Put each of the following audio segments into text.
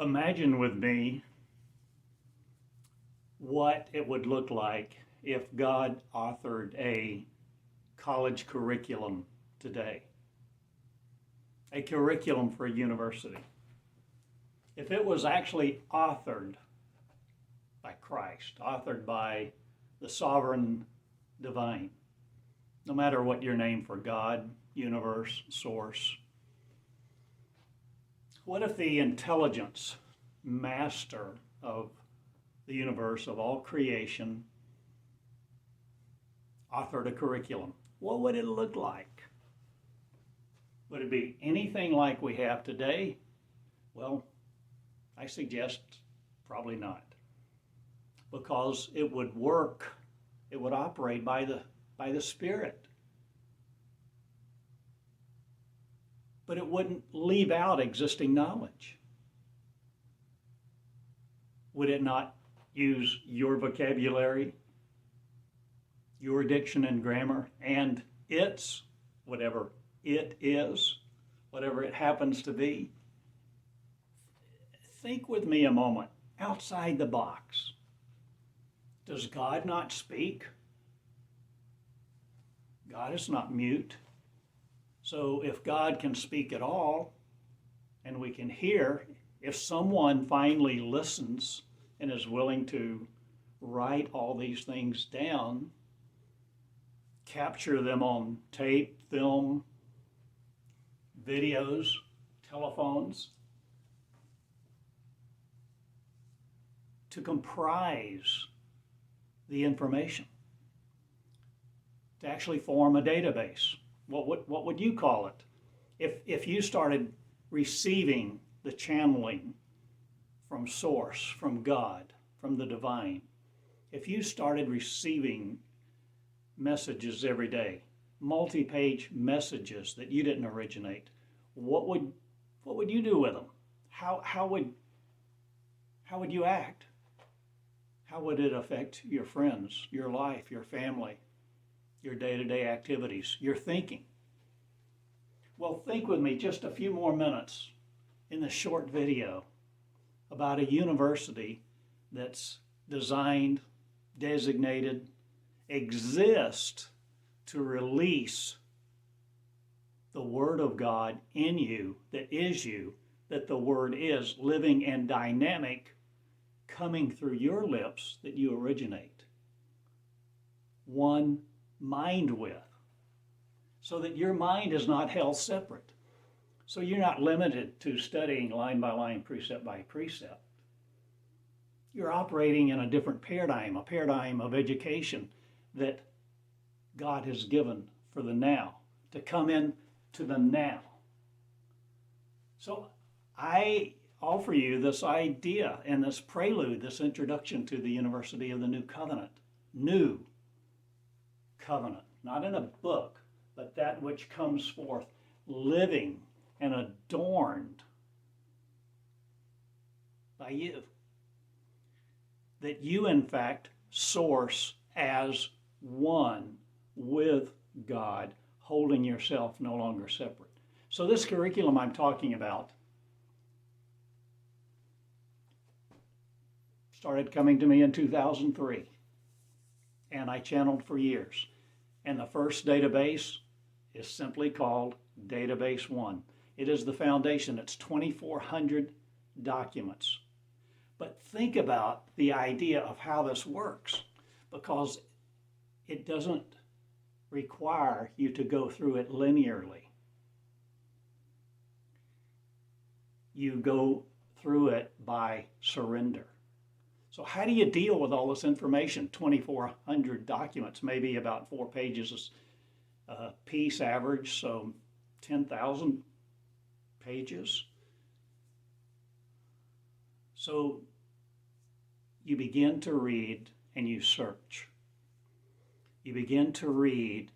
Imagine with me what it would look like if God authored a college curriculum today, a curriculum for a university. If it was actually authored by Christ, authored by the sovereign divine, no matter what your name for God, universe, source. What if the intelligence master of the universe, of all creation, authored a curriculum? What would it look like? Would it be anything like we have today? Well, I suggest probably not, because it would work, it would operate by the Spirit. But it wouldn't leave out existing knowledge. Would it not use your vocabulary, your diction and grammar, and its, whatever it is, whatever it happens to be? Think with me a moment, outside the box. Does God not speak? God is not mute. So if God can speak at all, and we can hear, if someone finally listens and is willing to write all these things down, capture them on tape, film, videos, telephones, to comprise the information, to actually form a database. What would you call it? If you started receiving the channeling from source, from God, from the divine, if you started receiving messages every day, multi-page messages that you didn't originate, what would you do with them? How would you act? How would it affect your friends, your life, your family, your day-to-day activities, your thinking? Well, think with me just a few more minutes in this short video about a university that's designed, designated, exists to release the Word of God in you, that is you, that the Word is living and dynamic, coming through your lips that you originate. One mind with, so that your mind is not held separate. So you're not limited to studying line by line, precept by precept. You're operating in a different paradigm, a paradigm of education that God has given for the now, to come in to the now. So I offer you this idea and this prelude, this introduction to the University of the New Covenant. New covenant, not in a book, but that which comes forth living and adorned by you. That you, in fact, source as one with God, holding yourself no longer separate. So this curriculum I'm talking about started coming to me in 2003, and I channeled for years. And the first database is simply called Database 1. It is the foundation. It's 2,400 documents. But think about the idea of how this works, because it doesn't require you to go through it linearly. You go through it by surrender. So how do you deal with all this information? 2,400 documents, maybe about 4 pages a piece average, so 10,000 pages. So you begin to read and you search. You begin to read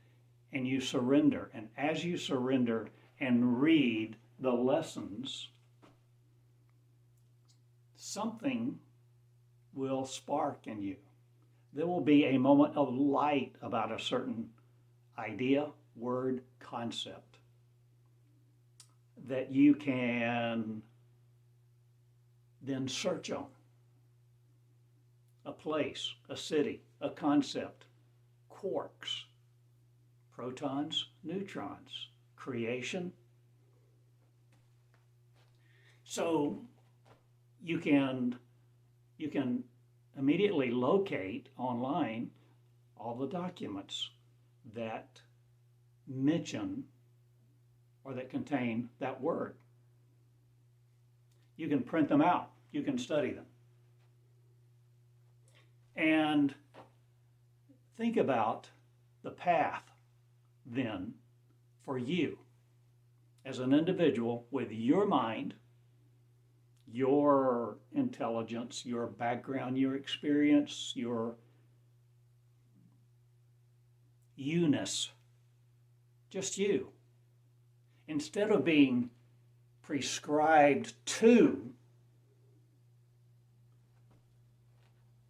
and you surrender. And as you surrender and read the lessons, something will spark in you. There will be a moment of light about a certain idea, word, concept that you can then search on. A place, a city, a concept, quarks, protons, neutrons, creation. So you can immediately locate online all the documents that mention or that contain that word. You can print them out. You can study them. And think about the path then for you as an individual with your mind, your intelligence, your background, your experience, your you-ness, just you. Instead of being prescribed to,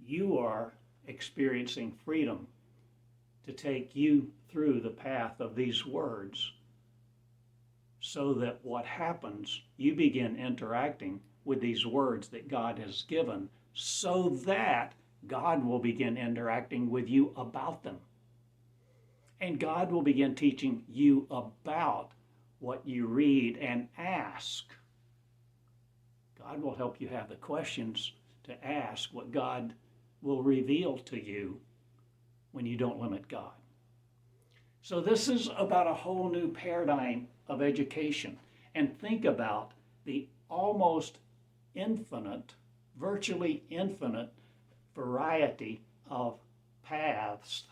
you are experiencing freedom to take you through the path of these words so that what happens, you begin interacting with these words that God has given so that God will begin interacting with you about them. And God will begin teaching you about what you read and ask. God will help you have the questions to ask what God will reveal to you when you don't limit God. So this is about a whole new paradigm of education. And think about the almost infinite, virtually infinite variety of paths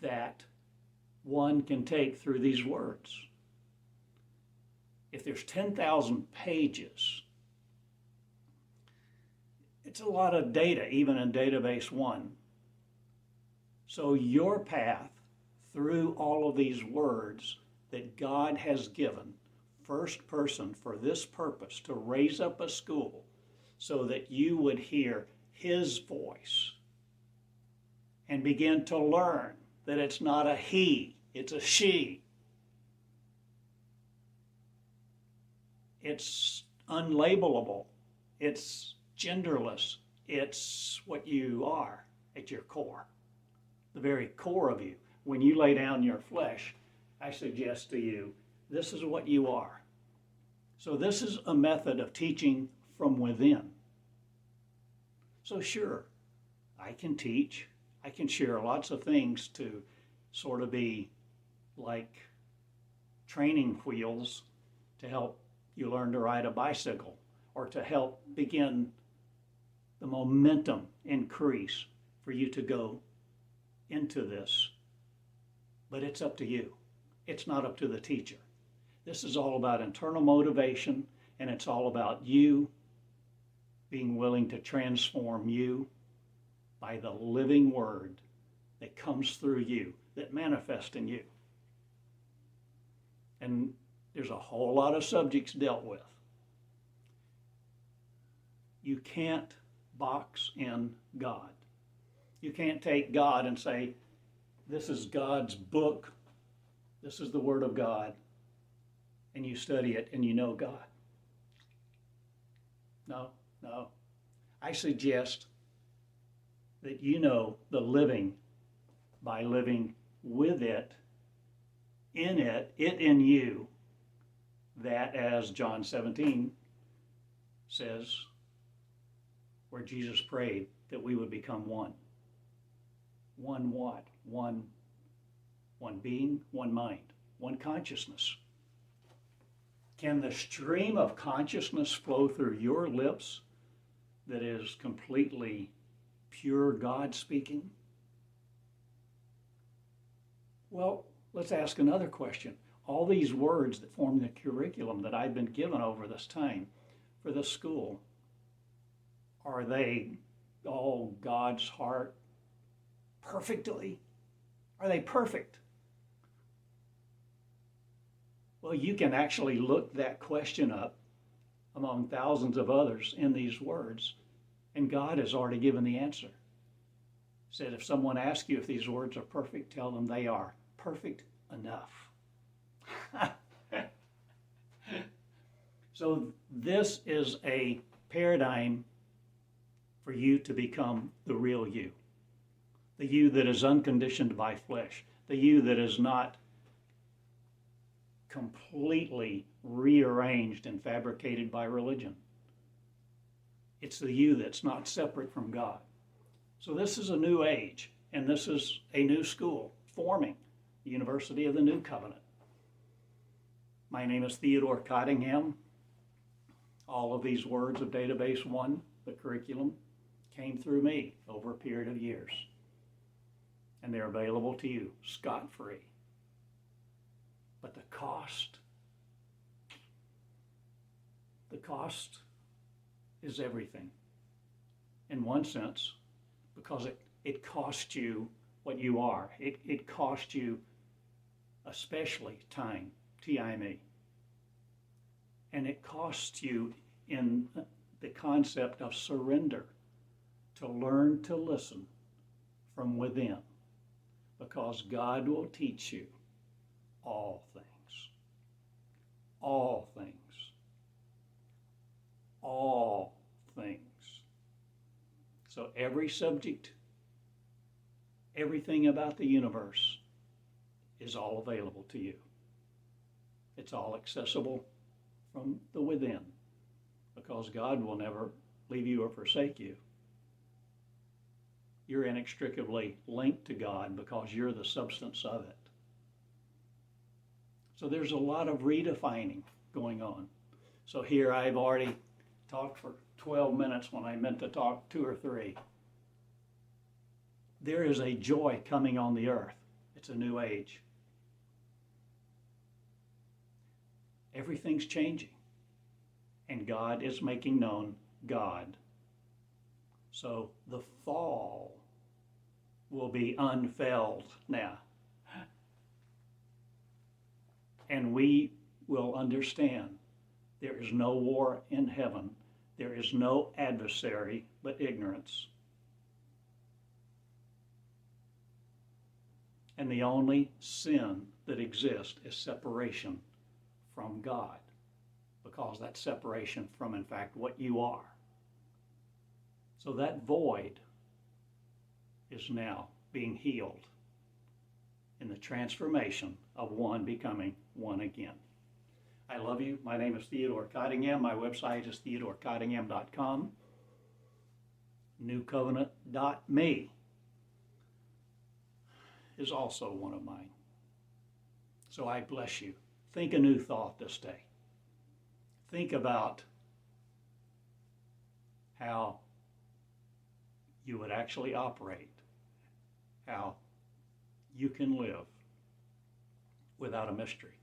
that one can take through these words. If there's 10,000 pages, it's a lot of data, even in database one. So your path through all of these words that God has given, first person for this purpose, to raise up a school so that you would hear his voice and begin to learn that it's not a he, it's a she. It's unlabelable. It's genderless. It's what you are at your core, the very core of you. When you lay down your flesh, I suggest to you, this is what you are. So this is a method of teaching from within. So sure, I can teach. I can share lots of things to sort of be like training wheels to help you learn to ride a bicycle or to help begin the momentum increase for you to go into this. But it's up to you. It's not up to the teacher. This is all about internal motivation, and it's all about you being willing to transform you by the living word that comes through you, that manifests in you. And there's a whole lot of subjects dealt with. You can't box in God. You can't take God and say, this is God's book, this is the Word of God, and you study it and you know God. No. I suggest that you know the living by living with it in you, that, as John 17 says, where Jesus prayed that we would become one. One what? One being, one mind, one consciousness. Can the stream of consciousness flow through your lips that is completely pure God speaking? Well, let's ask another question. All these words that form the curriculum that I've been given over this time for this school, are they all God's heart perfectly? Are they perfect? Well, you can actually look that question up among thousands of others in these words, and God has already given the answer. He said, if someone asks you if these words are perfect, tell them they are perfect enough. So this is a paradigm for you to become the real you. The you that is unconditioned by flesh. The you that is not completely rearranged and fabricated by religion. It's the you that's not separate from God. So this is a new age, and this is a new school forming, the University of the New Covenant. My name is Theodore Cottingham. All of these words of Database 1, the curriculum, came through me over a period of years. And they're available to you scot-free. But the cost is everything. In one sense, because it costs you what you are. It costs you especially time, T-I-M-E. And it costs you in the concept of surrender, to learn to listen from within, because God will teach you all things, all things, all things. So every subject, everything about the universe is all available to you. It's all accessible from the within, because God will never leave you or forsake you. You're inextricably linked to God because you're the substance of it. So there's a lot of redefining going on. So here I've already talked for 12 minutes when I meant to talk 2 or 3. There is a joy coming on the earth. It's a new age. Everything's changing, and God is making known God. So the fall will be unfurled now. And we will understand there is no war in heaven. There is no adversary but ignorance. And the only sin that exists is separation from God, because that's separation from, in fact, what you are. So that void is now being healed in the transformation of one becoming one again. I love you. My name is Theodore Cottingham. My website is theodorcottingham.com. newcovenant.me is also one of mine. So I bless you. Think a new thought this day. Think about how you would actually operate, how you can live without a mystery,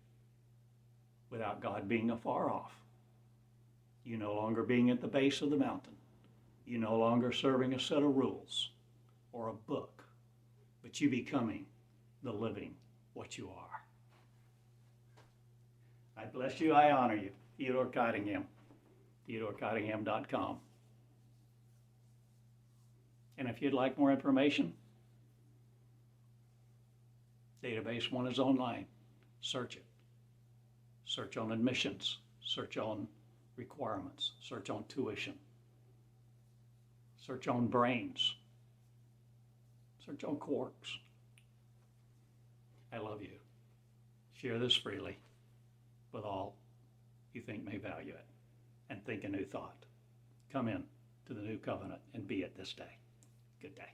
without God being afar off. You no longer being at the base of the mountain. You no longer serving a set of rules or a book, but you becoming the living what you are. I bless you, I honor you. Theodore Cottingham, theodorcottingham.com. And if you'd like more information, Database 1 is online. Search it. Search on admissions. Search on requirements. Search on tuition. Search on brains. Search on quarks. I love you. Share this freely with all you think may value it. And think a new thought. Come in to the new covenant and be it this day. Good day.